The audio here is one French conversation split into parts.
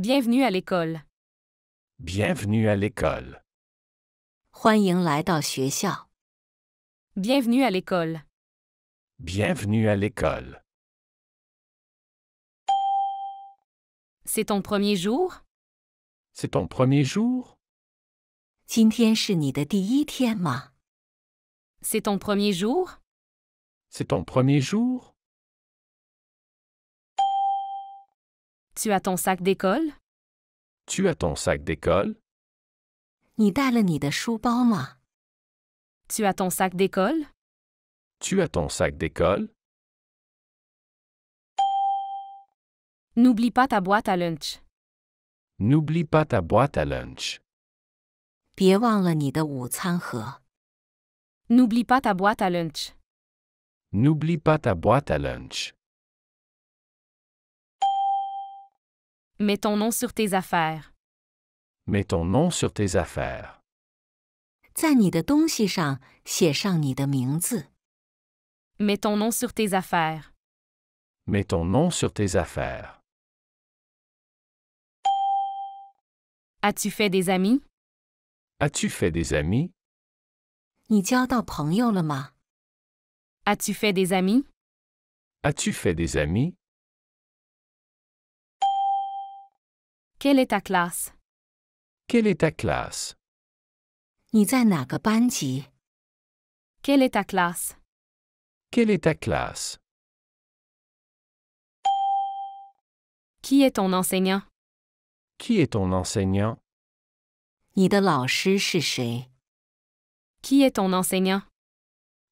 Bienvenue à l'école. Bienvenue à l'école. 欢迎来到学校。 Bienvenue à l'école. Bienvenue à l'école. C'est ton premier jour? C'est ton premier jour? 今天是你的第一天吗？ C'est ton premier jour? C'est ton premier jour? Tu as ton sac d'école? Tu as ton sac d'école? 你带了你的书包吗？ Tu as ton sac d'école? Tu as ton sac d'école? N'oublie pas ta boîte à lunch. N'oublie pas ta boîte à lunch. 别忘了你的午餐盒。 N'oublie pas ta boîte à lunch. N'oublie pas ta boîte à lunch. Mets ton nom sur tes affaires. Mets ton nom sur tes affaires. 在你的东西上写上你的名字。 Mets ton nom sur tes affaires. Mets ton nom sur tes affaires. As-tu fait des amis? As-tu fait des amis? 你交到朋友了吗？ As-tu fait des amis? As-tu fait des amis? Quelle est ta classe? Quelle est ta classe? 你在哪个班级？ Quelle est ta classe? Quelle est ta classe? Qui est ton enseignant? Qui est ton enseignant? 你的老师是谁？ Qui est ton enseignant?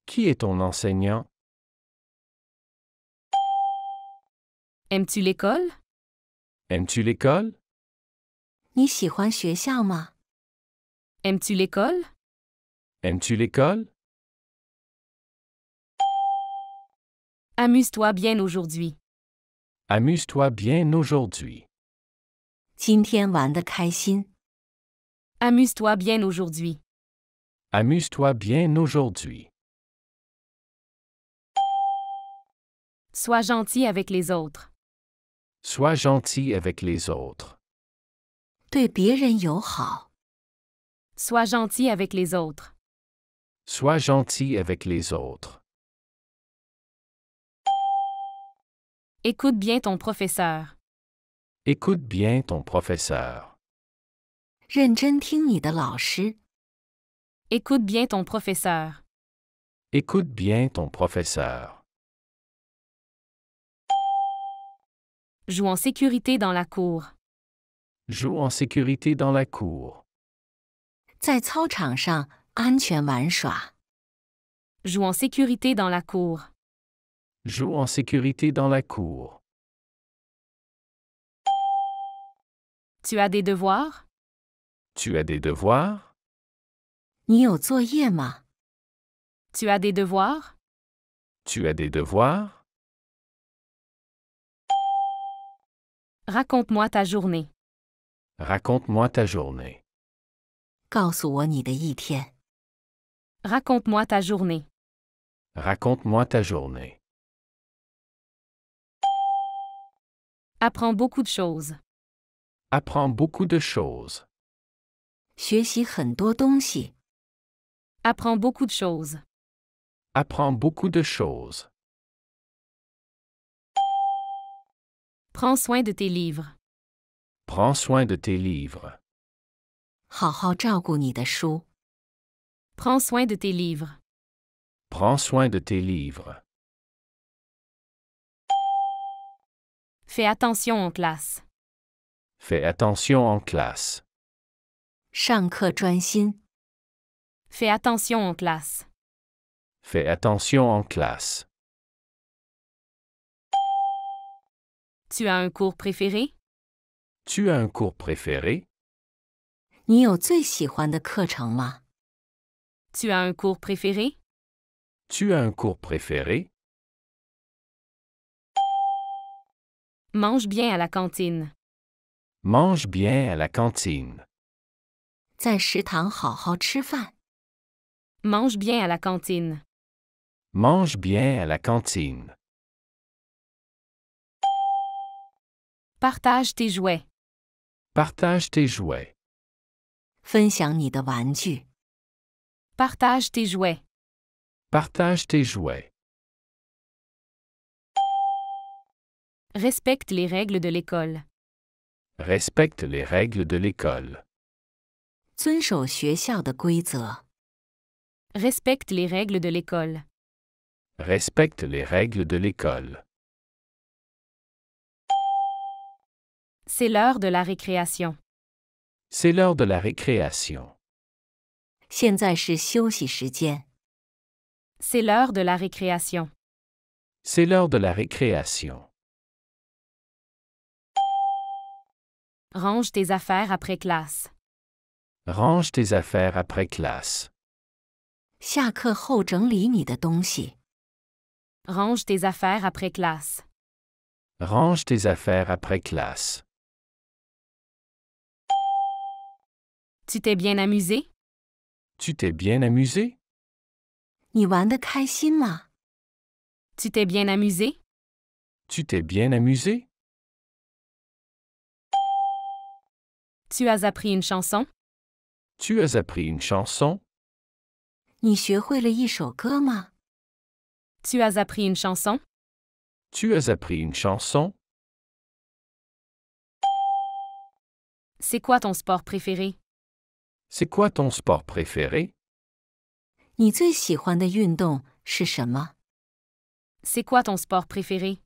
Qui est ton enseignant? Aimes-tu l'école? Aimes-tu l'école? 你喜欢学校吗？ Aimes-tu l'école? Aimes-tu l'école? Amuse-toi bien aujourd'hui. Amuse-toi bien aujourd'hui. 今天玩得开心。 Amuse-toi bien aujourd'hui. Amuse-toi bien aujourd'hui. Sois gentil avec les autres. Sois gentil avec les autres. 对别人友好。 Sois gentil avec les autres. Sois gentil avec les autres. Écoute bien ton professeur. Écoute bien ton professeur. 认真听你的老师。 Écoute bien ton professeur. Écoute bien ton professeur. Joue en sécurité dans la cour. Joue en sécurité dans la cour. 在操场上安全玩耍。 Joue en sécurité dans la cour. Joue en sécurité dans la cour. Tu as des devoirs? Tu as des devoirs? 你有作业吗？ Tu as des devoirs? Tu as des devoirs? Raconte-moi ta journée. Raconte-moi ta journée. 告诉我你的一天。 Raconte-moi ta journée. Raconte-moi ta journée. Apprends beaucoup de choses. Apprends beaucoup de choses. 学习很多东西。 Apprends beaucoup de choses. Apprends beaucoup de choses. Prends soin de tes livres. Prends soin de tes livres. 好好照顾你的书。 Prends soin de tes livres. Prends soin de tes livres. Fais attention en classe. Fais attention en classe. 上课专心。 Fais attention en classe. Fais attention en classe. Tu as un cours préféré? Tu as un cours préféré? 你有最喜欢的课程吗？ Tu as un cours préféré? Tu as un cours préféré? Mange bien à la cantine. Mange bien à la cantine. 在食堂好好吃饭。 Mange bien à la cantine. Mange bien à la cantine. Partage tes jouets. Partage tes jouets. 分享你的玩具。 Partage tes jouets. Partage tes jouets. Respecte les règles de l'école. Respecte les règles de l'école. 遵守学校的规则。 Respecte les règles de l'école. Respecte les règles de l'école. C'est l'heure de la récréation. C'est l'heure de la récréation. 现在是休息时间。 C'est l'heure de la récréation. C'est l'heure de la récréation. Range tes affaires après classe. Range tes affaires après classe. 下课后整理你的东西。 Range tes affaires après classe. Range tes affaires après classe. Tu t'es bien amusé? Tu t'es bien amusé? 你玩得开心吗？ Tu t'es bien amusé? Tu t'es bien amusé? Tu as appris une chanson? Tu as appris une chanson? 你学会了一首歌吗？ Tu as appris une chanson? Tu as appris une chanson? C'est quoi ton sport préféré? C'est quoi ton sport préféré? 你最喜欢的运动是什么？ C'est quoi ton sport préféré?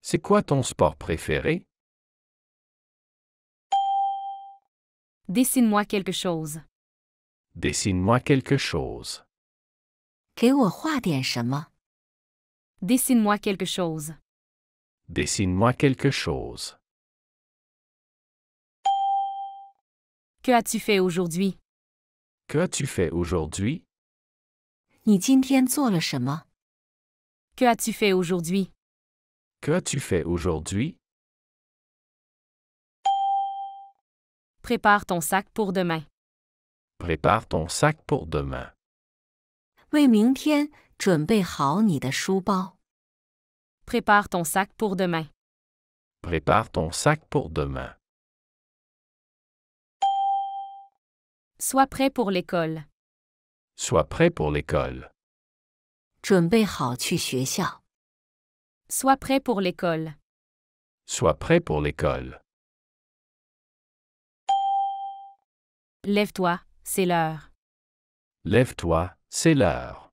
C'est quoi ton sport préféré? Dessine-moi quelque chose. Dessine-moi quelque chose. 给我画点什么？ Dessine-moi quelque chose. Dessine-moi quelque chose. Que as-tu fait aujourd'hui? Que as-tu fait aujourd'hui? 你今天做了什么？ Que as-tu fait aujourd'hui? Que as-tu fait aujourd'hui? Prépare ton sac pour demain. Prépare ton sac pour demain. 为明天准备好你的书包。 Prépare ton sac pour demain. Prépare ton sac pour demain. Sois prêt pour l'école. Sois prêt pour l'école. 准备好去学校。 Sois prêt pour l'école. Sois prêt pour l'école. Lève-toi, c'est l'heure. Lève-toi, c'est l'heure.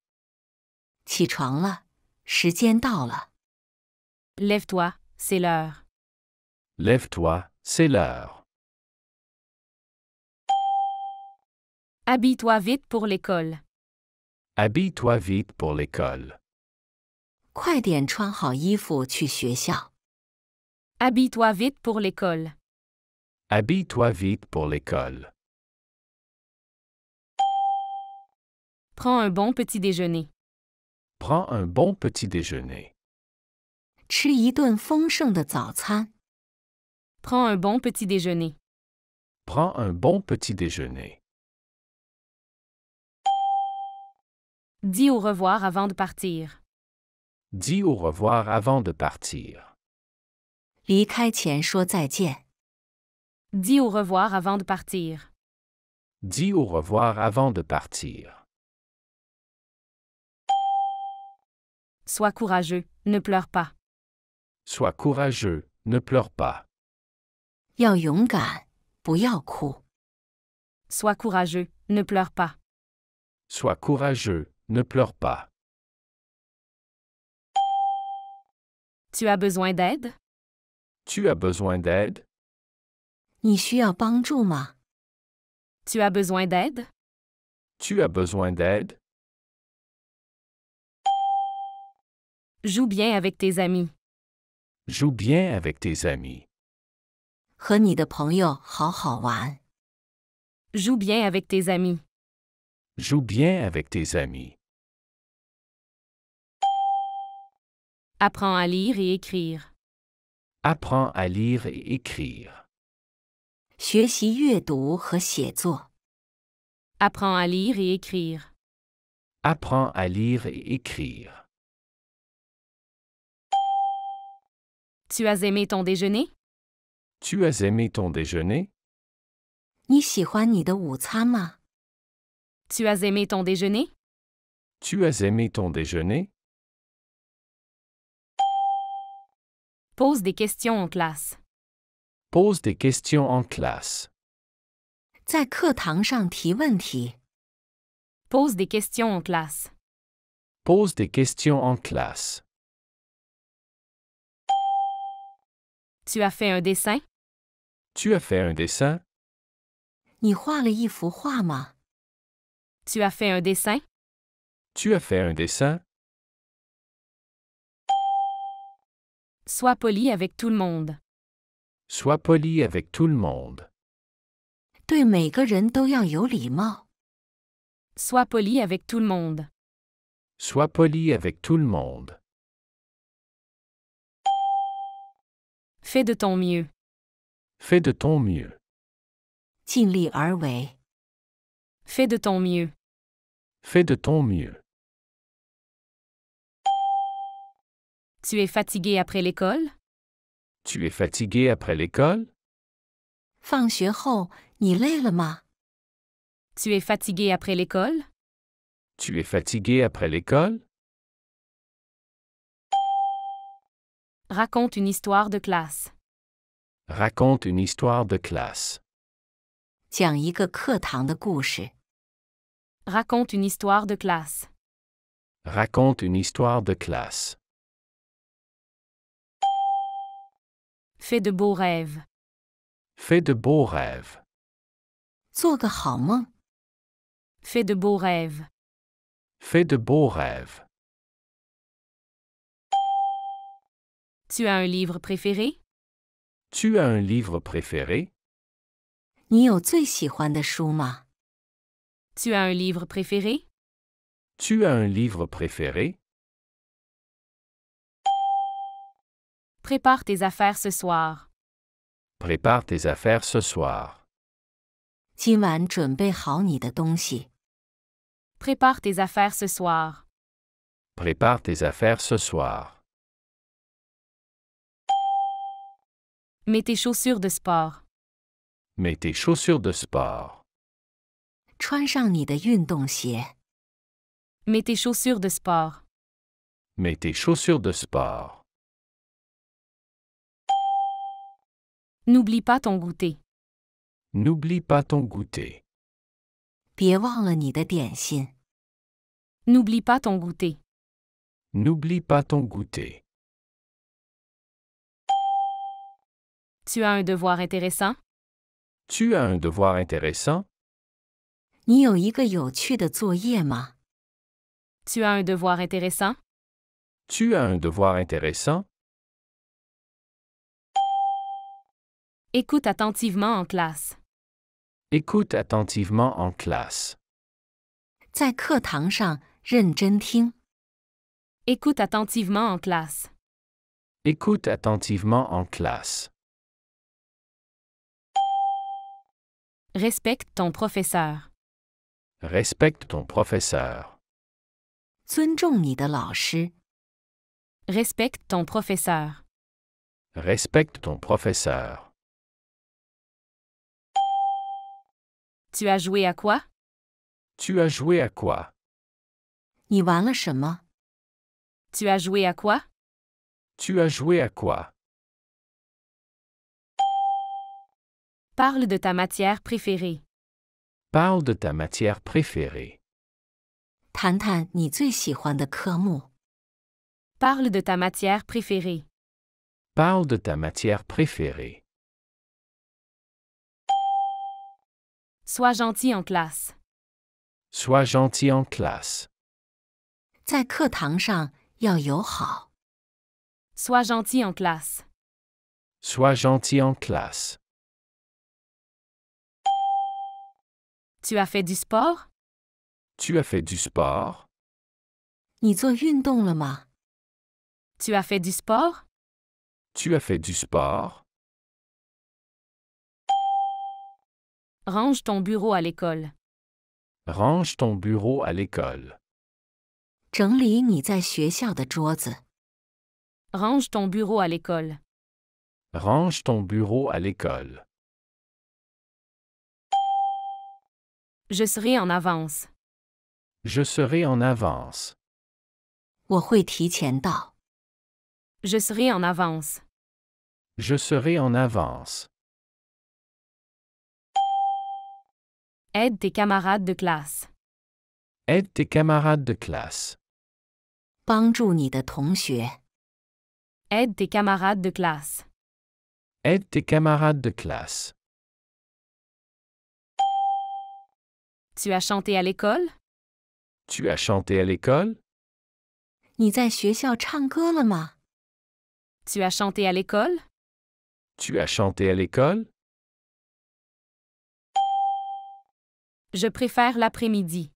起床了，时间到了。 Lève-toi, c'est l'heure. Lève-toi, c'est l'heure. Habille-toi vite pour l'école. Habille-toi vite pour l'école. 快点穿好衣服去学校。 Habille-toi vite pour l'école. Habille-toi vite pour l'école. Prends un bon petit déjeuner. Prends un bon petit déjeuner. 吃一顿丰盛的早餐。 Prends un bon petit déjeuner. Prends un bon petit déjeuner. Dis au revoir avant de partir. Dis au revoir avant de partir. 离开前说再见。 Dis au revoir avant de partir. Dis au revoir avant de partir. Sois courageux, ne pleure pas. Sois courageux, ne pleure pas. 要勇敢，不要哭。 Sois courageux, ne pleure pas. Sois courageux, ne pleure pas. Tu as besoin d'aide? Tu as besoin d'aide? 你需要帮助吗？ Tu as besoin d'aide? Tu as besoin d'aide? Joue bien avec tes amis. Joue bien avec tes amis. 和你的朋友好好玩。 Joue bien avec tes amis. Joue bien avec tes amis. Apprends à lire et écrire. Apprends à lire et écrire. 学习阅读和写作。 Apprends à lire et écrire. Apprends à lire et écrire. Tu as aimé ton déjeuner? Tu as aimé ton déjeuner? 你喜欢你的午餐吗？ Tu as aimé ton déjeuner? Tu as aimé ton déjeuner? Pose des questions en classe. Pose des questions en classe. 在课堂上提问题。 Pose des questions en classe. Pose des questions en classe. Tu as fait un dessin? Tu as fait un dessin? 你画了一幅画吗？ Tu as fait un dessin? Tu as fait un dessin? Sois poli avec tout le monde. Sois poli avec tout le monde. 对每个人都要有礼貌。 Sois poli avec tout le monde. Sois poli avec tout le monde. Fais de ton mieux. Fais de ton mieux. 尽力而为。 Fais de ton mieux. Fais de ton mieux. Tu es fatigué après l'école? Tu es fatigué après l'école? 放学后，你累了吗？ Tu es fatigué après l'école? Tu es fatigué après l'école? Raconte une histoire de classe. Raconte une histoire de classe. 讲一个课堂的故事。 Raconte une histoire de classe. Raconte une histoire de classe. Fais de beaux rêves. Fais de beaux rêves. 做个好梦。 Fais de beaux rêves. Fais de beaux rêves. Tu as un livre préféré? Tu as un livre préféré? 你有最喜欢的书吗？ Tu as un livre préféré? Tu as un livre préféré? Prépare tes affaires ce soir. Prépare tes affaires ce soir. 今晚准备好你的东西。 Prépare tes affaires ce soir. Prépare tes affaires ce soir. Mets tes chaussures de sport. Mets tes chaussures de sport. 穿上你的运动鞋。 Mets tes chaussures de sport. Mets tes chaussures de sport. N'oublie pas ton goûter. N'oublie pas ton goûter. 别忘了你的点心。 N'oublie pas ton goûter. N'oublie pas ton goûter. Tu as un devoir intéressant? Tu as un devoir intéressant? 你有一个有趣的作业吗？ Tu as un devoir intéressant? Tu as un devoir intéressant? Écoute attentivement en classe. Écoute attentivement en classe. 在课堂上认真听。 Écoute attentivement en classe. Écoute attentivement en classe. Respecte ton professeur. Respecte ton professeur. 尊重你的老师。 Respecte ton professeur. Respecte ton professeur. Tu as joué à quoi? Tu as joué à quoi? 你玩了什么？ Tu as joué à quoi? Tu as joué à quoi? Parle de ta matière préférée. Parle de ta matière préférée. 谈谈你最喜欢的科目。 Parle de ta matière préférée. Parle de ta matière préférée. Sois gentil en classe. Sois gentil en classe. 在课堂上要友好。 Sois gentil en classe. Sois gentil en classe. Tu as fait du sport? Tu as fait du sport? 你做运动了吗？ Tu as fait du sport? Tu as fait du sport? Range ton bureau à l'école. Range ton bureau à l'école. 整理你在学校的桌子。 Range ton bureau à l'école. Range ton bureau à l'école. Je serai en avance. Je serai en avance. 我会提前到。 Je serai en avance. Je serai en avance. Aide tes camarades de classe. Aide tes camarades de classe. 帮助你的同学。 Aide tes camarades de classe. Aide tes camarades de classe. Tu as chanté à l'école? Tu as chanté à l'école? 你在学校唱歌了吗？ Tu as chanté à l'école? Tu as chanté à l'école? Je préfère l'après-midi.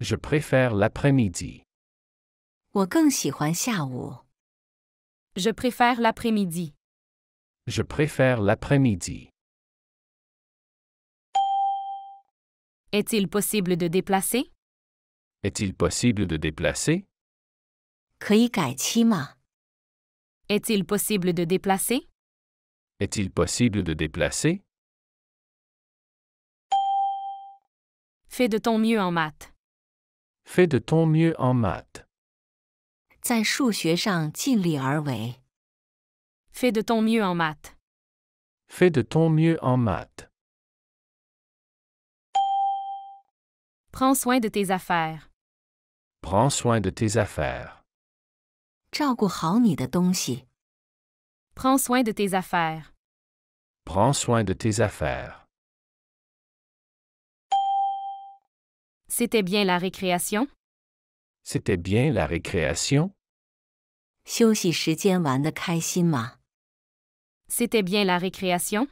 Je préfère l'après-midi. 我更喜欢下午。 Je préfère l'après-midi. Je préfère l'après-midi. Est-il possible de déplacer? Est-il possible de déplacer? 可以改期吗？ Est-il possible de déplacer? Est-il possible de déplacer? Fais de ton mieux en maths. Fais de ton mieux en maths. 在数学上尽力而为。 Fais de ton mieux en maths. Fais de ton mieux en maths. Prends soin de tes affaires. Prends soin de tes affaires. 照顾好你的东西。 Prends soin de tes affaires. Prends soin de tes affaires. C'était bien la récréation? C'était bien la récréation? 休息时间玩得开心吗？ C'était bien la récréation?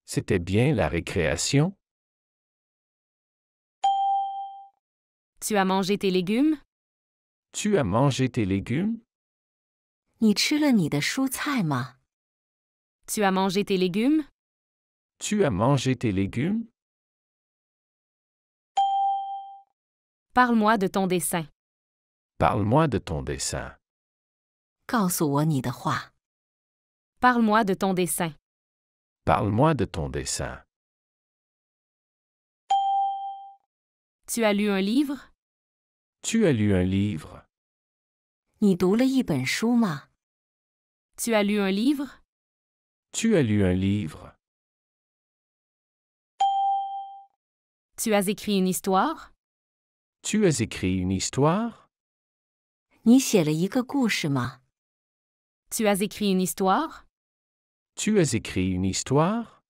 C'était bien la récréation? Tu as mangé tes légumes? Tu as mangé tes légumes? 你吃了你的蔬菜吗？ Tu as mangé tes légumes? Tu as mangé tes légumes? Parle-moi de ton dessin. Parle-moi de ton dessin. 告诉我你的话。 Parle-moi de ton dessin. Parle-moi de ton dessin. Tu as lu un livre? Tu as lu un livre? 你读了一本书吗？ Tu as lu un livre? Tu as lu un livre? Tu as écrit une histoire? Tu as écrit une histoire? 你写了一个故事吗？ Tu as écrit une histoire? Tu as écrit une histoire?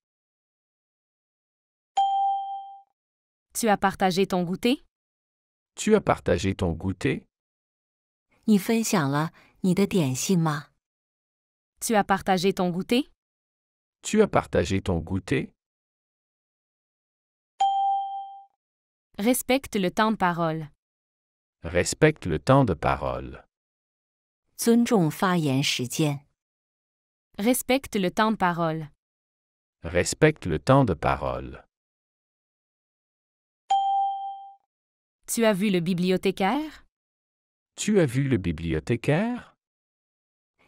Tu as partagé ton goûter? Tu as partagé ton goûter? 你分享了你的点心吗？ Tu as partagé ton goûter? Tu as partagé ton goûter? Respecte le temps de parole. Respecte le temps de parole. 尊重发言时间。 Respecte le temps de parole. Respecte le temps de parole. Tu as vu le bibliothécaire? Tu as vu le bibliothécaire?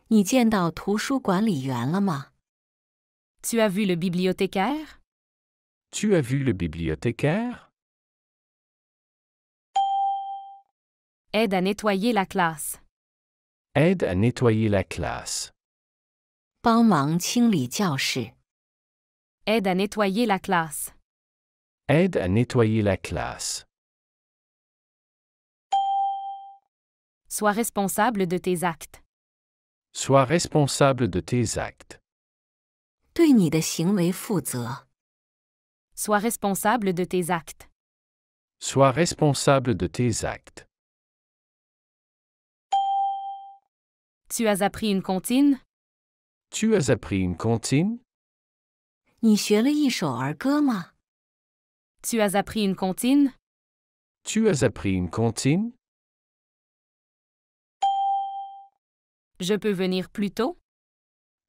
你见到图书管理员了吗？ Tu as vu le bibliothécaire? Tu as vu le bibliothécaire? Aide à nettoyer la classe. Aide à nettoyer la classe. 帮忙清理教室。 Aide à nettoyer la classe. Aide à nettoyer la classe. Sois responsable de tes actes. Sois responsable de tes actes. 对你的行为负责。 Sois responsable de tes actes. Sois responsable de tes actes. Tu as appris une comptine? Tu as appris une comptine? 你学了一首儿歌吗？ Tu as appris une comptine? Tu as appris une comptine? Je peux venir plus tôt?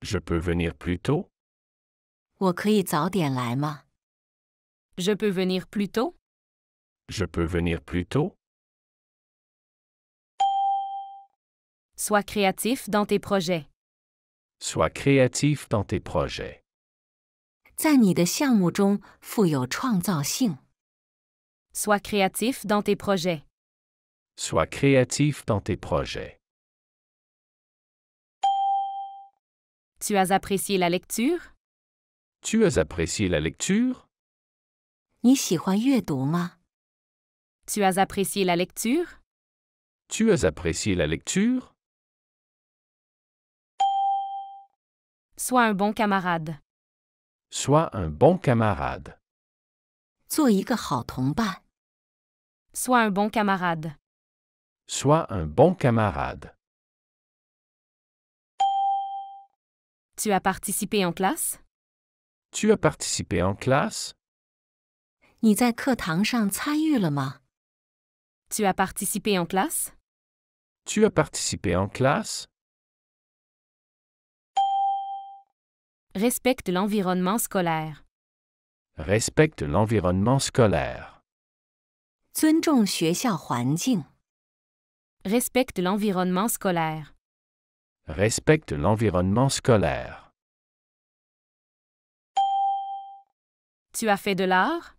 Je peux venir plus tôt? 我可以早点来吗？ Je peux venir plus tôt? Je peux venir plus tôt? Sois créatif dans tes projets. Sois créatif dans tes projets. 在你的项目中富有创造性。 Sois créatif dans tes projets. Sois créatif dans tes projets. Tu as apprécié la lecture? Tu as apprécié la lecture? 你喜欢阅读吗？ Tu as apprécié la lecture? Tu as apprécié la lecture? Sois un bon camarade. Sois un bon camarade. 做一个好同伴。 Sois un bon camarade. Sois un bon camarade. Tu as participé en classe? Tu as participé en classe? 你在课堂上参与了吗？ Tu as participé en classe? Tu as participé en classe? Respecte l'environnement scolaire. Respecte l'environnement scolaire. 尊重学校环境。 Respecte l'environnement scolaire. Respecte l'environnement scolaire. Tu as fait de l'art?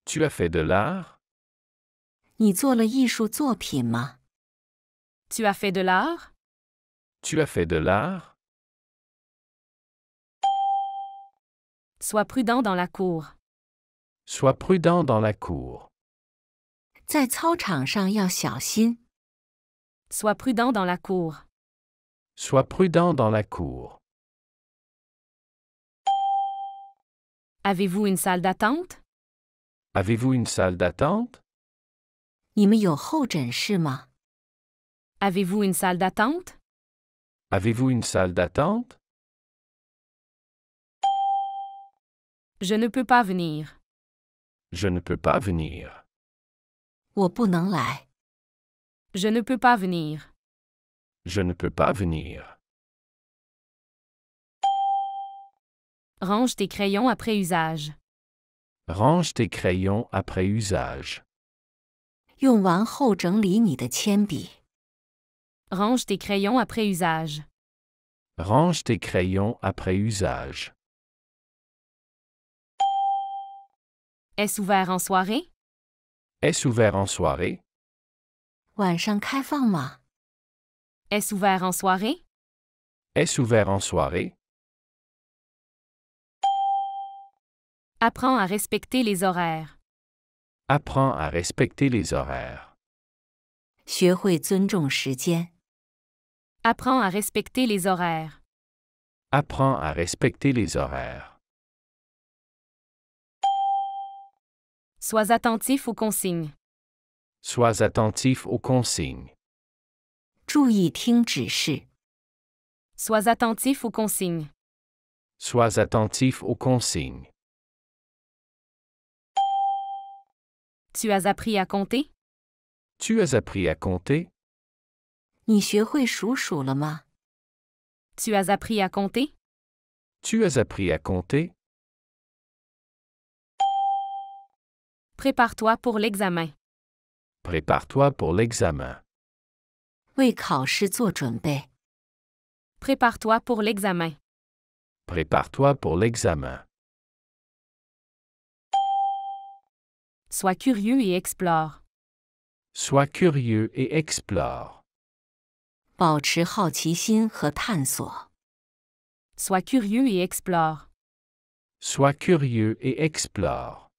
Tu as fait de l'art? 你做了艺术作品吗？ Tu as fait de l'art? Tu as fait de l'art? Sois prudent dans la cour. Sois prudent dans la cour. 在操场上要小心。 Sois prudent dans la cour. Sois prudent dans la cour. Avez-vous une salle d'attente? Avez-vous une salle d'attente? 你们有候诊室吗？ Avez-vous une salle d'attente? Avez-vous une salle d'attente? Je ne peux pas venir. Je ne peux pas venir. 我不能来。 Je ne peux pas venir. Je ne peux pas venir. Range tes crayons après usage. Range tes crayons après usage. 用完后整理你的铅笔。 Range tes crayons après usage. Range tes crayons après usage. Est-ce ouvert en soirée? Est-ce ouvert en soirée? 晚上开放吗？ Est-ce ouvert en soirée? Est-ce ouvert en soirée? Apprends à respecter les horaires. Apprends à respecter les horaires. 学会尊重时间。 Apprends à respecter les horaires. Apprends à respecter les horaires. Sois attentif aux consignes. Sois attentif aux consignes. 注意听指示。 Sois attentif aux consignes. Sois attentif aux consignes. Tu as appris à compter? Tu as appris à compter? 你学会数数了吗？ Tu as appris à compter? Tu as appris à compter? Prépare-toi pour l'examen. Prépare-toi pour l'examen. 为考试做准备。 Prépare-toi pour l'examen. Prépare-toi pour l'examen. Sois curieux et explore. Sois curieux et explore. 保持好奇心和探索。 Sois curieux et explore. Sois curieux et explore.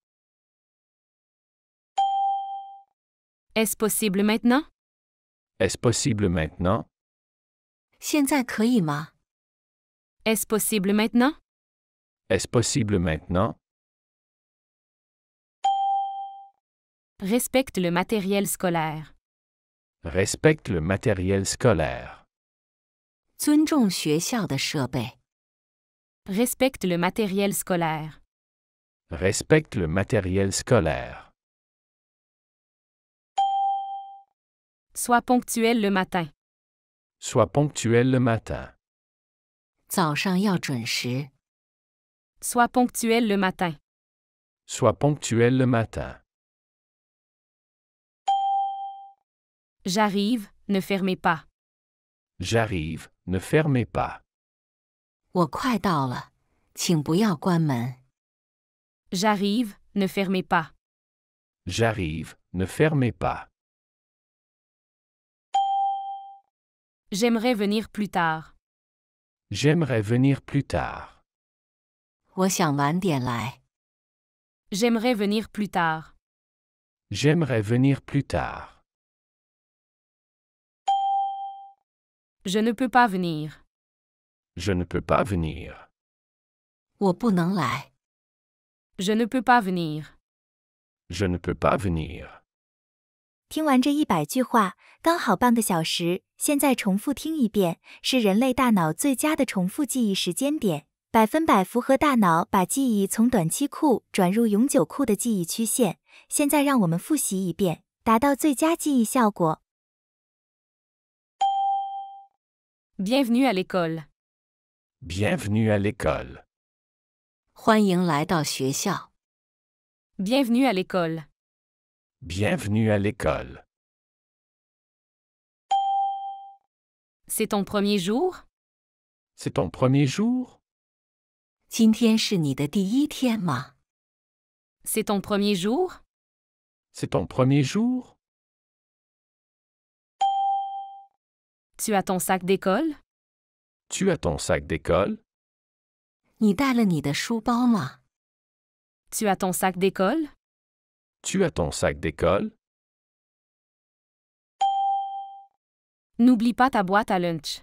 Est-ce possible maintenant? Est-ce possible maintenant? 现在可以吗？ Est-ce possible maintenant? Est-ce possible maintenant? Respecte le matériel scolaire. Respecte le matériel scolaire. 尊重学校的设备。 Respecte le matériel scolaire. Respecte le matériel scolaire. Sois ponctuel le matin. Sois ponctuel le matin. 早上要准时。 Sois ponctuel le matin. Sois ponctuel le matin. J'arrive, ne fermez pas. J'arrive, ne fermez pas. 我快到了，请不要关门。J'arrive, ne fermez pas. J'arrive, ne fermez pas. J'aimerais venir plus tard. J'aimerais venir plus tard. 我想晚点来。J'aimerais venir plus tard. J'aimerais venir plus tard. Je ne peux pas venir. Je ne peux pas venir. 我不能来。Je ne peux pas venir. Je ne peux pas venir. 听完这100句话，刚好半个小时，现在重复听一遍，是人类大脑最佳的重复记忆时间点，100%符合大脑把记忆从短期库转入永久库的记忆曲线。现在让我们复习一遍，达到最佳记忆效果。Bienvenue à l'école. Bienvenue à l'école. 欢迎来到学校。Bienvenue à l'école. Bienvenue à l'école. C'est ton premier jour? C'est ton premier jour? 今天是你的第一天吗？ C'est ton premier jour? C'est ton premier jour? Tu as ton sac d'école? Tu as ton sac d'école? 你带了你的书包吗？ Tu as ton sac d'école? Tu as ton sac d'école? N'oublie pas ta boîte à lunch.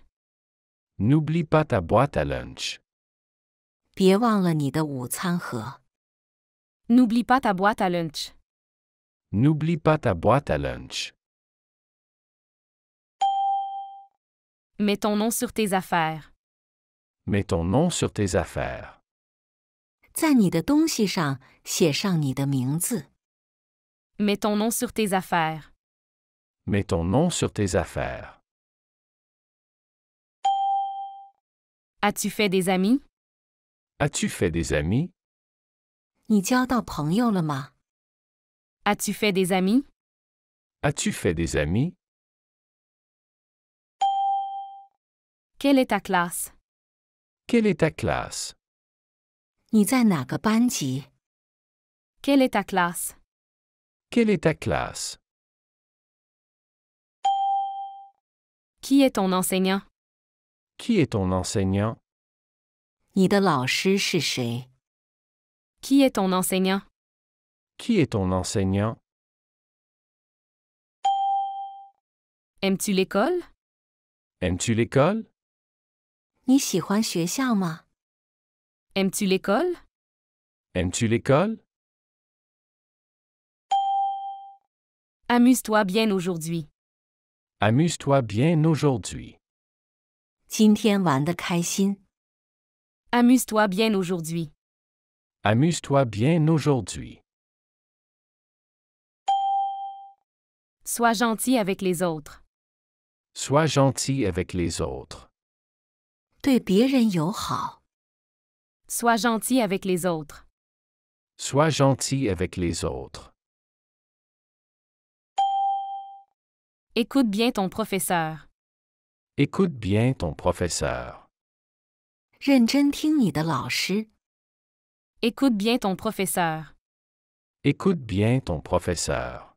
N'oublie pas ta boîte à lunch. 别忘了你的午餐盒。 N'oublie pas ta boîte à lunch. N'oublie pas ta boîte à lunch. Mets ton nom sur tes affaires. Mets ton nom sur tes affaires. 在你的东西上写上你的名字。 Mets ton nom sur tes affaires. Mets ton nom sur tes affaires. As-tu fait des amis? As-tu fait des amis? 你交到朋友了吗？ As-tu fait des amis? As-tu fait des amis? Quelle est ta classe? Quelle est ta classe? 你在哪个班级？ Quelle est ta classe? Quelle est ta classe? Qui est ton enseignant? Qui est ton enseignant? 你的老师是谁？ Qui est ton enseignant? Qui est ton enseignant? Aimes-tu l'école? Aimes-tu l'école? 你喜欢学校吗？ Aimes-tu l'école? Aimes-tu l'école? Amuse-toi bien aujourd'hui. Amuse-toi bien aujourd'hui. 今天玩得开心。 Amuse-toi bien aujourd'hui. Amuse-toi bien aujourd'hui. Sois gentil avec les autres. Sois gentil avec les autres. 对别人友好。 Sois gentil avec les autres. Sois gentil avec les autres. Écoute bien ton professeur. Écoute bien ton professeur. 认真听你的老师。 Écoute bien ton professeur. Écoute bien ton professeur.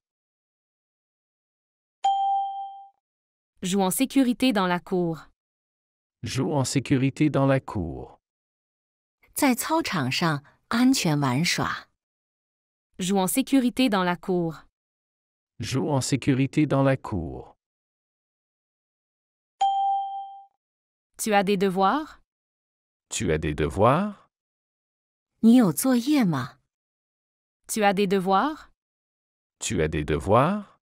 Joue en sécurité dans la cour. Joue en sécurité dans la cour. 在操场上安全玩耍。 Joue en sécurité dans la cour. Joue en sécurité dans la cour. Tu as des devoirs? Tu as des devoirs? 你有作业吗？ Tu as des devoirs? Tu as des devoirs?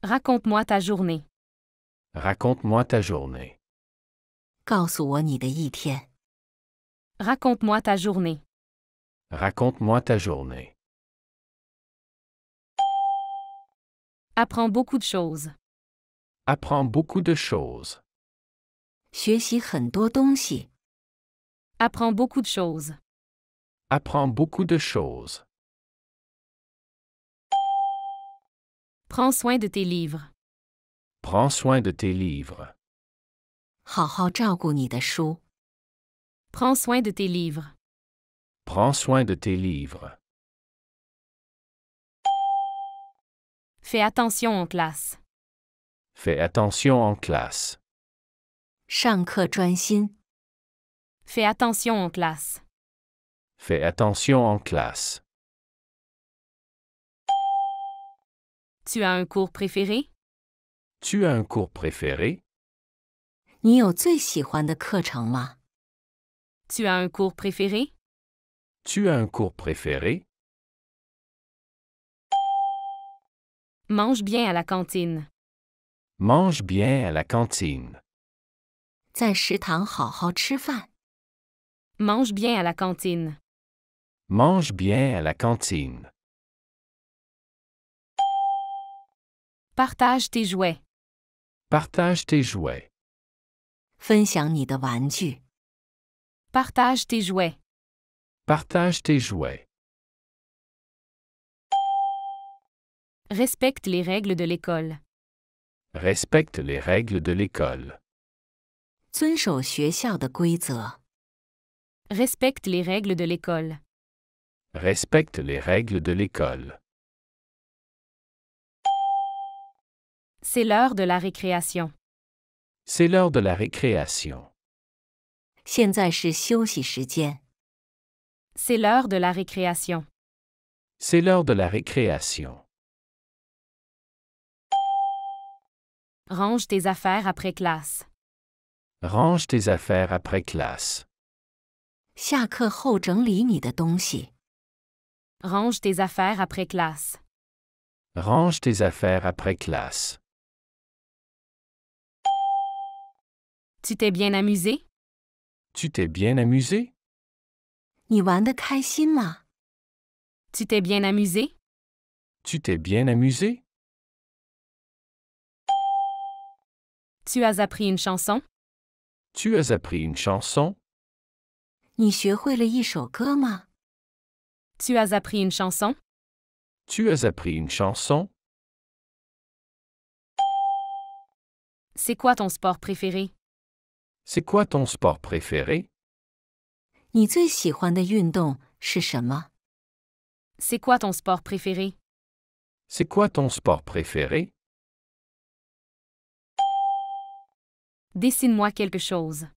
Raconte-moi ta journée. Raconte-moi ta journée. 告诉我你的一天。 Raconte-moi ta journée. Raconte-moi ta journée. Apprends beaucoup de choses. Apprends beaucoup de choses. 学习很多东西。 Apprends beaucoup de choses. Apprends beaucoup de choses. Prends soin de tes livres. Prends soin de tes livres. 好好照顾你的书。 Prends soin de tes livres. Prends soin de tes livres. Fais attention en classe. Fais attention en classe. 上课专心。 Fais attention en classe. Fais attention en classe. Tu as un cours préféré? Tu as un cours préféré? 你有最喜欢的课程吗？ Tu as un cours préféré? Tu as un cours préféré? Mange bien à la cantine. Mange bien à la cantine. 在食堂好好吃饭。 Mange bien à la cantine. Mange bien à la cantine. Partage tes jouets. Partage tes jouets. 分享你的玩具。 Partage tes jouets. Partage tes jouets. Respecte les règles de l'école. Respecte les règles de l'école. 遵守学校的规则。 Respecte les règles de l'école. Respecte les règles de l'école. C'est l'heure de la récréation. C'est l'heure de la récréation. 现在是休息时间。 C'est l'heure de la récréation. C'est l'heure de la récréation. Range tes affaires après classe. Range tes affaires après classe. 下课后整理你的东西。 Range tes affaires après classe. Range tes affaires après classe. Tu t'es bien amusé? Tu t'es bien amusé? 你玩得开心吗？ Tu t'es bien amusé? Tu t'es bien amusé? Tu as appris une chanson? Tu as appris une chanson? 你学会了一首歌吗？ Tu as appris une chanson? Tu as appris une chanson? C'est quoi ton sport préféré? C'est quoi ton sport préféré? 你最喜欢的运动是什么？ C'est quoi ton sport préféré? C'est quoi ton sport préféré? Dessine-moi quelque chose.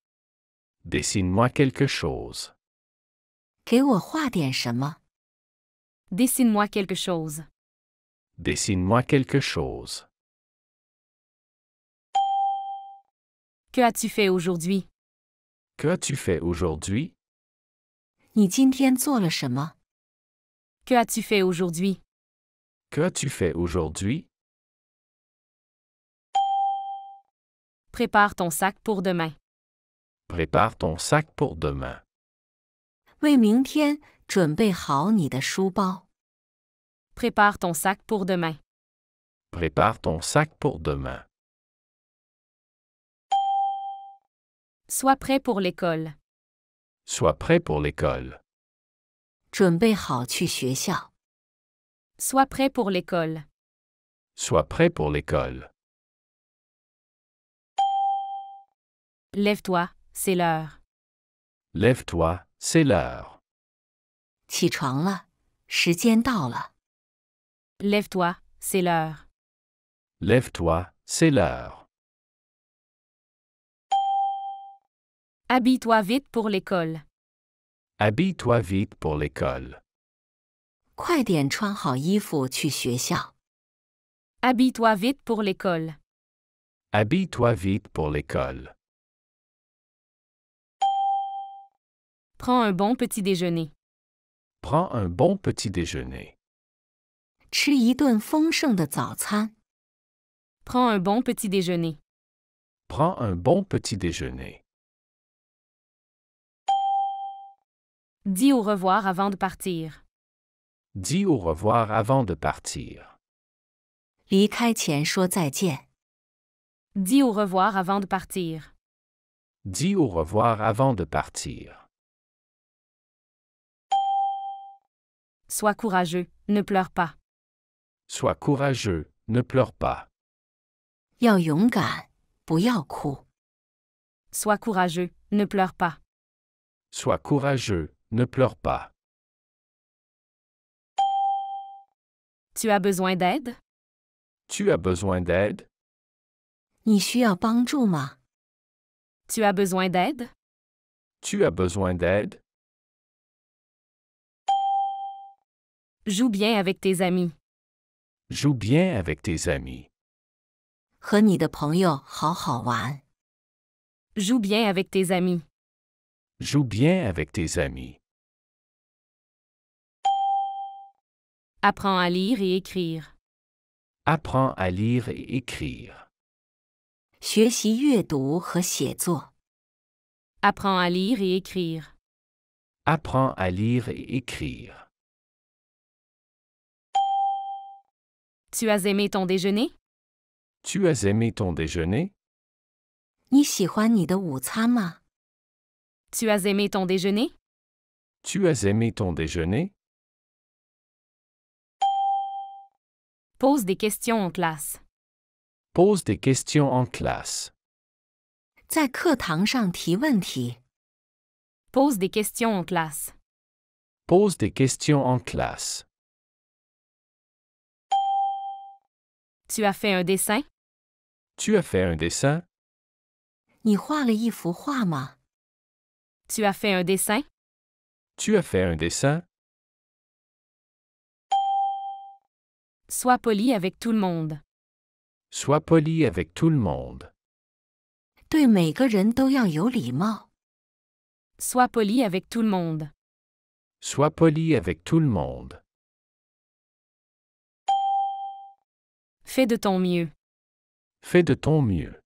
Dessine-moi quelque chose. 给我画点什么？ Dessine-moi quelque chose. Dessine-moi quelque chose. Que as-tu fait aujourd'hui? Que as-tu fait aujourd'hui? 你今天做了什么？ Que as-tu fait aujourd'hui? Que as-tu fait aujourd'hui? Prépare ton sac pour demain. Prépare ton sac pour demain. 为明天准备好你的书包。 Prépare ton sac pour demain. Prépare ton sac pour demain. Sois prêt pour l'école. Sois prêt pour l'école. 准备好去学校。 Sois prêt pour l'école. Sois prêt pour l'école. Lève-toi, c'est l'heure. Lève-toi, c'est l'heure. 起床了，时间到了。 Lève-toi, c'est l'heure. Lève-toi, c'est l'heure. Habille-toi vite pour l'école. Habille-toi vite pour l'école. 快点穿好衣服去学校。 Habille-toi vite pour l'école. Habille-toi vite pour l'école. Prends un bon petit déjeuner. Prends un bon petit déjeuner. 吃一顿丰盛的早餐。 Prends un bon petit déjeuner. Prends un bon petit déjeuner. Dis au revoir avant de partir. Dis au revoir avant de partir. 离开前说再见。 Dis au revoir avant de partir. Dis au revoir avant de partir. Sois courageux, ne pleure pas. Sois courageux, ne pleure pas. 要勇敢，不要哭。Sois courageux, ne pleure pas. Sois courageux, ne pleure pas. Tu as besoin d'aide? Tu as besoin d'aide? 你需要帮助吗？ Tu as besoin d'aide? Tu as besoin d'aide? Joue bien avec tes amis. Joue bien avec tes amis. 和你的朋友好好玩。 Joue bien avec tes amis. Joue bien avec tes amis. Apprends à lire et écrire. Apprends à lire et écrire. 学习阅读和写作。 Apprends à lire et écrire. Apprends à lire et écrire. Tu as aimé ton déjeuner? Tu as aimé ton déjeuner? 你喜欢你的午餐吗？ Tu as aimé ton déjeuner? Tu as aimé ton déjeuner? Pose des questions en classe. Pose des questions en classe. 在课堂上提问题。 Pose des questions en classe. Pose des questions en classe. Tu as fait un dessin? Tu as fait un dessin? 你画了一幅画吗？ Tu as fait un dessin? Tu as fait un dessin? Sois poli avec tout le monde. Sois poli avec tout le monde. 对每个人都要有礼貌。 Sois poli avec tout le monde. Sois poli avec tout le monde. Fais de ton mieux. Fais de ton mieux.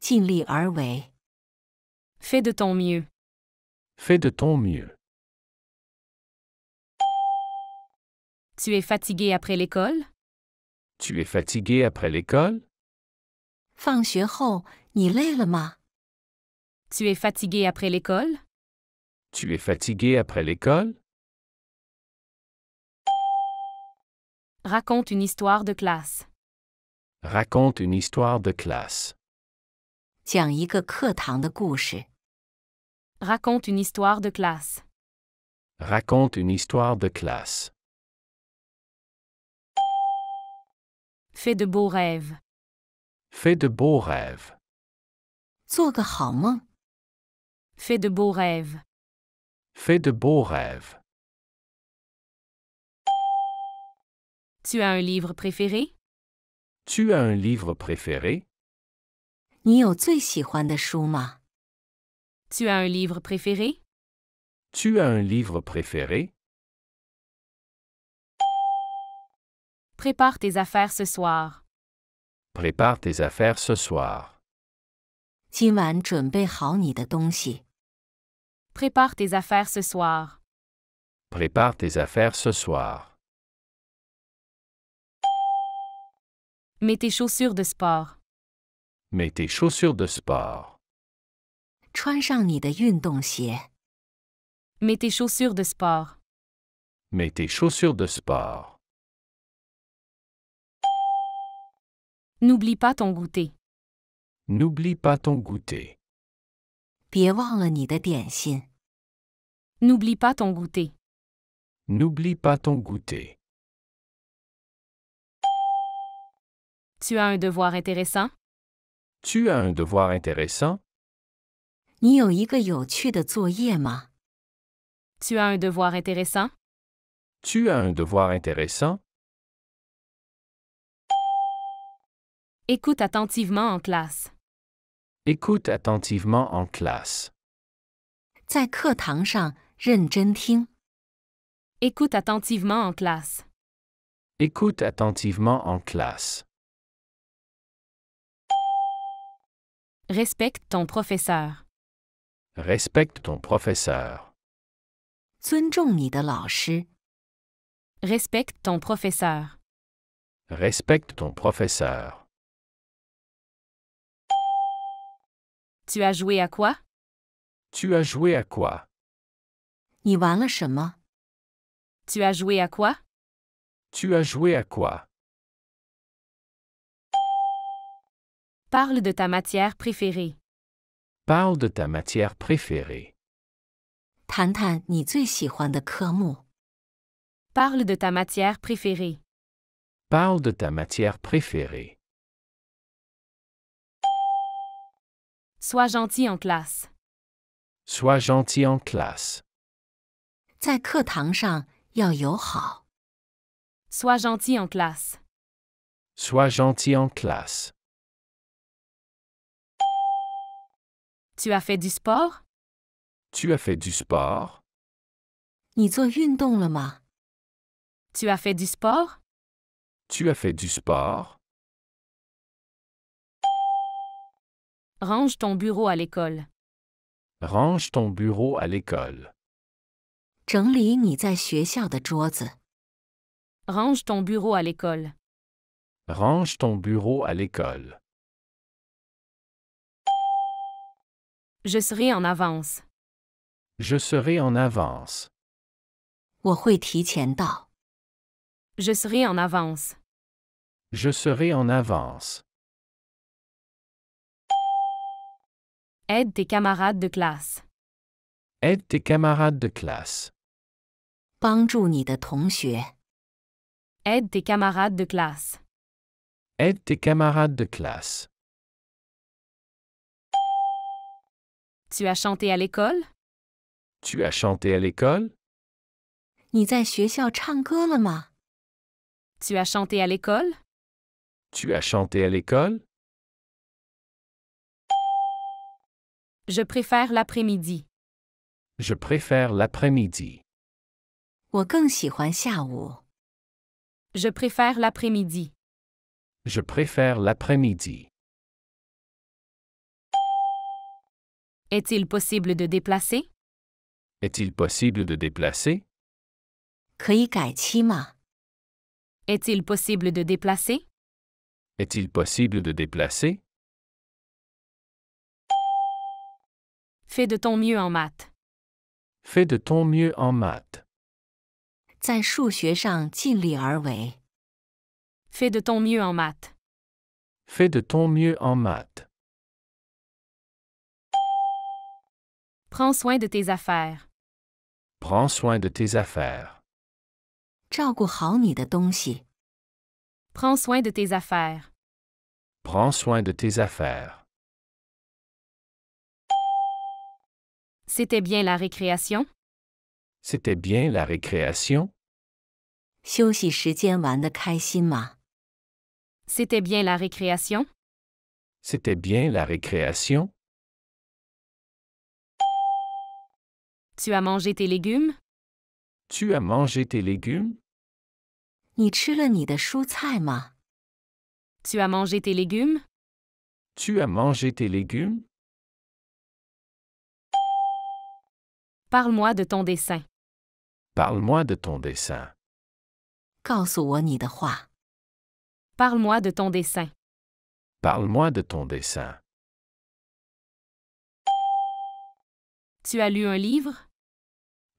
尽力而为。 Fais de ton mieux. Fais de ton mieux. Tu es fatigué après l'école? Tu es fatigué après l'école? 放学后，你累了吗？ Tu es fatigué après l'école? Tu es fatigué après l'école? Raconte une histoire de classe. Raconte une histoire de classe. 讲一个课堂的故事。 Raconte une histoire de classe. Raconte une histoire de classe. Fais de beaux rêves. Fais de beaux rêves. 做个好梦。 Fais de beaux rêves. Fais de beaux rêves. Tu as un livre préféré? Tu as un livre préféré? 你有最喜欢的书吗？ Tu as un livre préféré? Tu as un livre préféré? Prépare tes affaires ce soir. Prépare tes affaires ce soir. 今晚准备好你的东西。 Prépare tes affaires ce soir. Prépare tes affaires ce soir. Mets tes chaussures de sport. Mets tes chaussures de sport. 穿上你的运动鞋。 Mets tes chaussures de sport. Mets tes chaussures de sport. N'oublie pas ton goûter. N'oublie pas ton goûter. 别忘了你的点心。 N'oublie pas ton goûter. N'oublie pas ton goûter. Tu as un devoir intéressant? Tu as un devoir intéressant? 你有一个有趣的作业吗？ Tu as un devoir intéressant? Tu as un devoir intéressant? Écoute attentivement en classe. Écoute attentivement en classe. 在课堂上认真听。 Écoute attentivement en classe. Écoute attentivement en classe. Respecte ton professeur. Respecte ton professeur. 尊重你的老师。 Respecte ton professeur. Respecte ton professeur. Tu as joué à quoi? Tu as joué à quoi? 你玩了什么？ Tu as joué à quoi? Tu as joué à quoi? Parle de ta matière préférée. Parle de ta matière préférée. 谈谈你最喜欢的科目。 Parle de ta matière préférée. Parle de ta matière préférée. Sois gentil en classe. Sois gentil en classe. 在课堂上要友好。 Sois gentil en classe. Sois gentil en classe. Tu as fait du sport? Tu as fait du sport? 你做运动了吗？ Tu as fait du sport? Tu as fait du sport? Range ton bureau à l'école. Range ton bureau à l'école. 整理你在学校的桌子。 Range ton bureau à l'école. Range ton bureau à l'école. Je serai en avance. Je serai en avance. 我会提前到。 Je serai en avance. Je serai en avance. Aide tes camarades de classe. Aide tes camarades de classe. 帮助你的同学。 Aide tes camarades de classe. Aide tes camarades de classe. Tu as chanté à l'école? Tu as chanté à l'école? 你在学校唱歌了吗？ Tu as chanté à l'école? Tu as chanté à l'école? Je préfère l'après-midi. Je préfère l'après-midi. 我更喜欢下午。 Je préfère l'après-midi. Je préfère l'après-midi. Est-il possible de déplacer? Est-il possible de déplacer? 可以改期吗？ Est-il possible de déplacer? Est-il possible de déplacer? Fais de ton mieux en maths. Fais de ton mieux en maths. 在数学上尽力而为。 Fais de ton mieux en maths. Fais de ton mieux en maths. Prends soin de tes affaires. Prends soin de tes affaires. 照顾好你的东西。 Prends soin de tes affaires. Prends soin de tes affaires. C'était bien la récréation? C'était bien la récréation? 休息时间玩得开心吗？ C'était bien la récréation? C'était bien la récréation? Tu as mangé tes légumes? Tu as mangé tes légumes? 你吃了你的蔬菜吗？ Tu as mangé tes légumes? Tu as mangé tes légumes? Parle-moi de ton dessin. Parle-moi de ton dessin. 告诉我你的话。 Parle-moi de ton dessin. Parle-moi de ton dessin. Tu as lu un livre?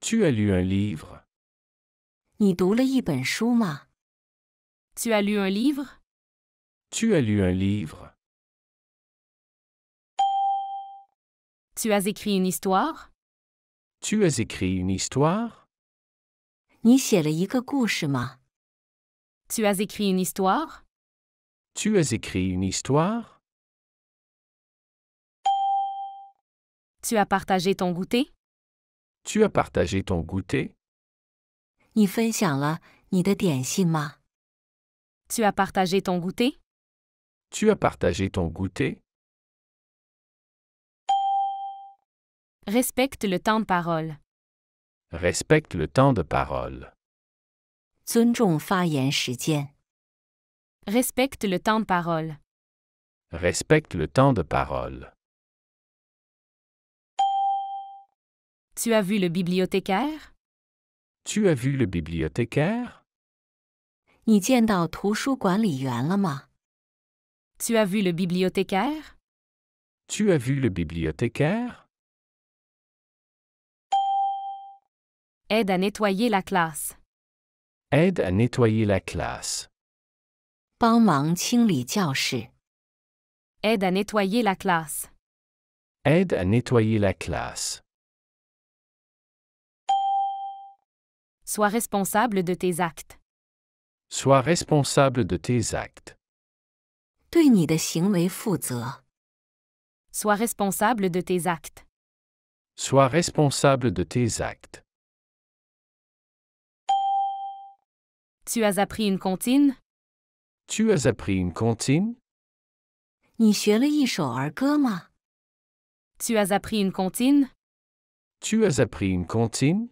Tu as lu un livre? 你读了一本书吗？ Tu as lu un livre? Tu as lu un livre? Tu as écrit une histoire? Tu as écrit une histoire? 你写了一个故事吗？ Tu as écrit une histoire? Tu as écrit une histoire? Tu as partagé ton goûter? Tu as partagé ton goûter? 你分享了你的点心吗？ Tu as partagé ton goûter? Tu as partagé ton goûter? Respecte le temps de parole. Respecte le temps de parole. 尊重发言时间。 Respecte le temps de parole. Respecte le temps de parole. Tu as vu le bibliothécaire? Tu as vu le bibliothécaire? 你见到图书管理员了吗？ Tu as vu le bibliothécaire? Tu as vu le bibliothécaire? Aide à nettoyer la classe. Aide à nettoyer la classe. 帮忙清理教室。 Aide à nettoyer la classe. Aide à nettoyer la classe. Sois responsable de tes actes. Sois responsable de tes actes. 对你的行为负责。 Sois responsable de tes actes. Sois responsable de tes actes. Tu as appris une comptine? Tu as appris une comptine? 你学了一首儿歌吗？ Tu as appris une comptine? Tu as appris une comptine?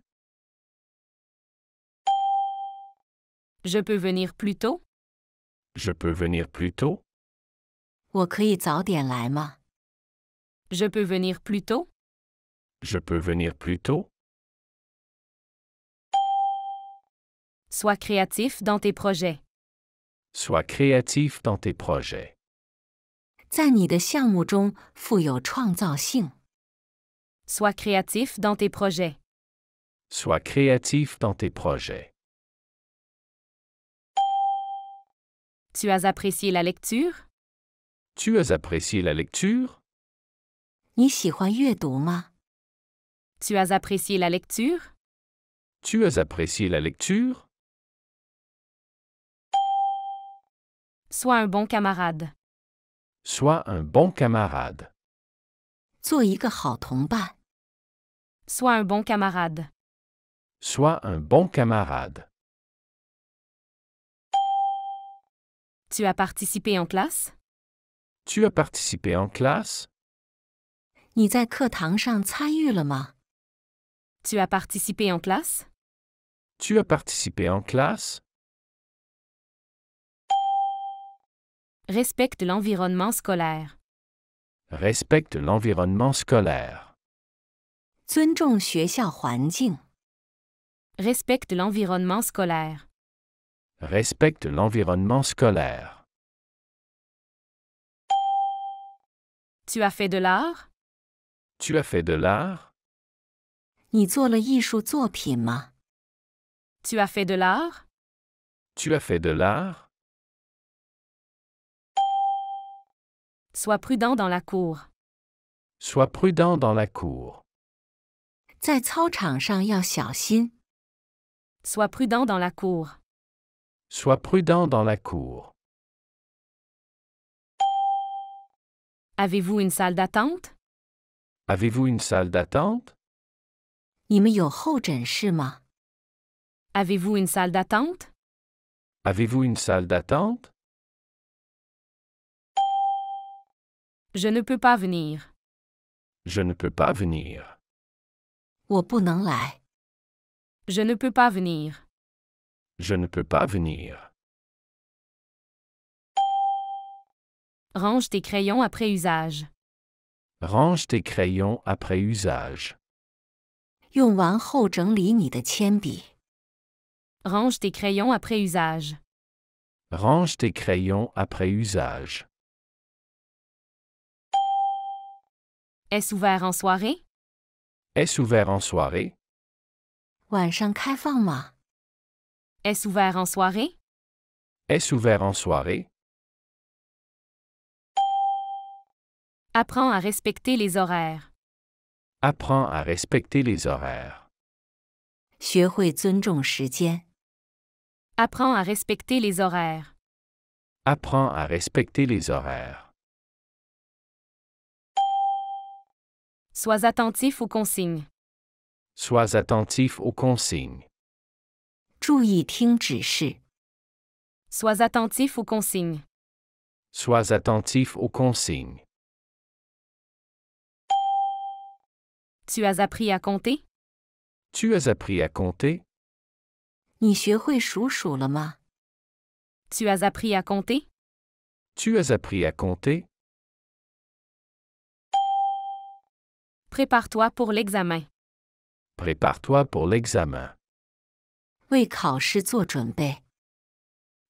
Je peux venir plus tôt? Je peux venir plus tôt? 我可以早点来吗？ Je peux venir plus tôt? Je peux venir plus tôt? Sois créatif dans tes projets. Sois créatif dans tes projets. 在你的项目中富有创造性。 Sois créatif dans tes projets. Sois créatif dans tes projets. Tu as apprécié la lecture? Tu as apprécié la lecture? 你喜欢阅读吗？ Tu as apprécié la lecture? Tu as apprécié la lecture? Sois un bon camarade. Sois un bon camarade. 做一个好同伴。 Sois un bon camarade. Sois un bon camarade. Tu as participé en classe? Tu as participé en classe? 你在课堂上参与了吗？ Tu as participé en classe? Tu as participé en classe? Respecte l'environnement scolaire. Respecte l'environnement scolaire. 尊重学校环境。 Respecte l'environnement scolaire. Respecte l'environnement scolaire. Tu as fait de l'art? Tu as fait de l'art? 你做了艺术作品吗？ Tu as fait de l'art? Tu as fait de l'art? Sois prudent dans la cour. Sois prudent dans la cour. 在操场上要小心。 Sois prudent dans la cour. Sois prudent dans la cour. Avez-vous une salle d'attente? Avez-vous une salle d'attente? 你们有候诊室吗？ Avez-vous une salle d'attente? Avez-vous une salle d'attente? Je ne peux pas venir. Je ne peux pas venir. 我不能来。 Je ne peux pas venir. Je ne peux pas venir. Range tes crayons après usage. Range tes crayons après usage. 用完后整理你的铅笔。 Range tes crayons après usage. Range tes crayons après usage. Est-ce ouvert en soirée? Est-ce ouvert en soirée? 晚上开放吗？ Est-ce ouvert en soirée? Est-ce ouvert en soirée? Apprends à respecter les horaires. Apprends à respecter les horaires. 学会尊重时间。 Apprends à respecter les horaires. Apprends à respecter les horaires. Sois attentif aux consignes. Sois attentif aux consignes. 注意听指示。 Sois attentif aux consignes. Sois attentif aux consignes. Tu as appris à compter? Tu as appris à compter? 你学会数数了吗？ Tu as appris à compter? Tu as appris à compter? Prépare-toi pour l'examen. Prépare-toi pour l'examen. 为考试做准备。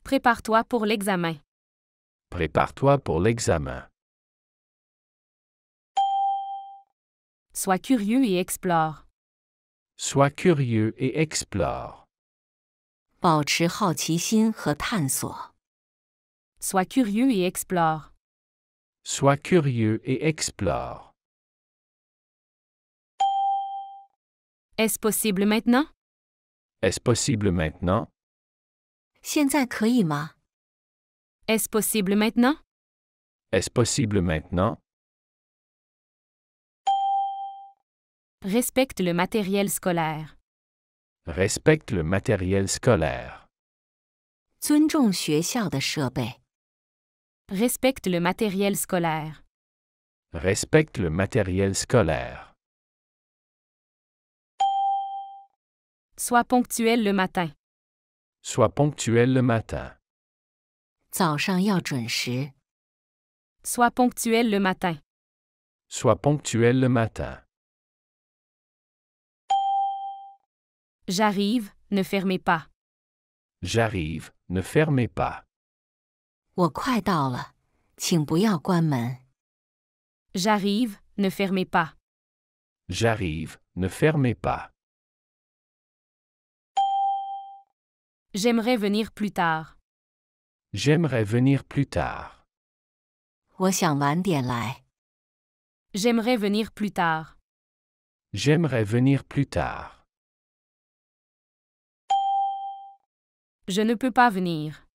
Prépare-toi pour l'examen. Prépare-toi pour l'examen. Sois curieux et explore. Sois curieux et explore. 保持好奇心和探索。 Sois curieux et explore. Sois curieux et explore. Est-ce possible maintenant? Est-ce possible maintenant? 现在可以吗？ Est-ce possible maintenant? Est-ce possible maintenant? Respecte le matériel scolaire. Respecte le matériel scolaire. 尊重学校的设备。 Respecte le matériel scolaire. Respecte le matériel scolaire. Sois ponctuel le matin. Sois ponctuel le matin. 早上要准时。 Sois ponctuel le matin. Sois ponctuel le matin. J'arrive, ne fermez pas. J'arrive, ne fermez pas. 我快到了，请不要关门。 J'arrive, ne fermez pas. J'arrive, ne fermez pas. J'aimerais venir plus tard. J'aimerais venir plus tard. 我想晚点来。 J'aimerais venir plus tard. J'aimerais venir plus tard. Je ne peux pas venir.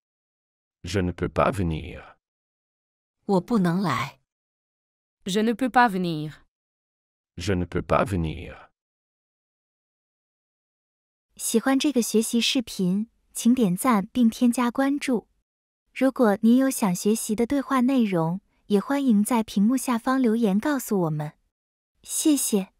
Je ne peux pas venir. 我不能来。 Je ne peux pas venir. Je ne peux pas venir. 喜欢这个学习视频，请点赞并添加关注。如果您有想学习的对话内容，也欢迎在屏幕下方留言告诉我们。谢谢。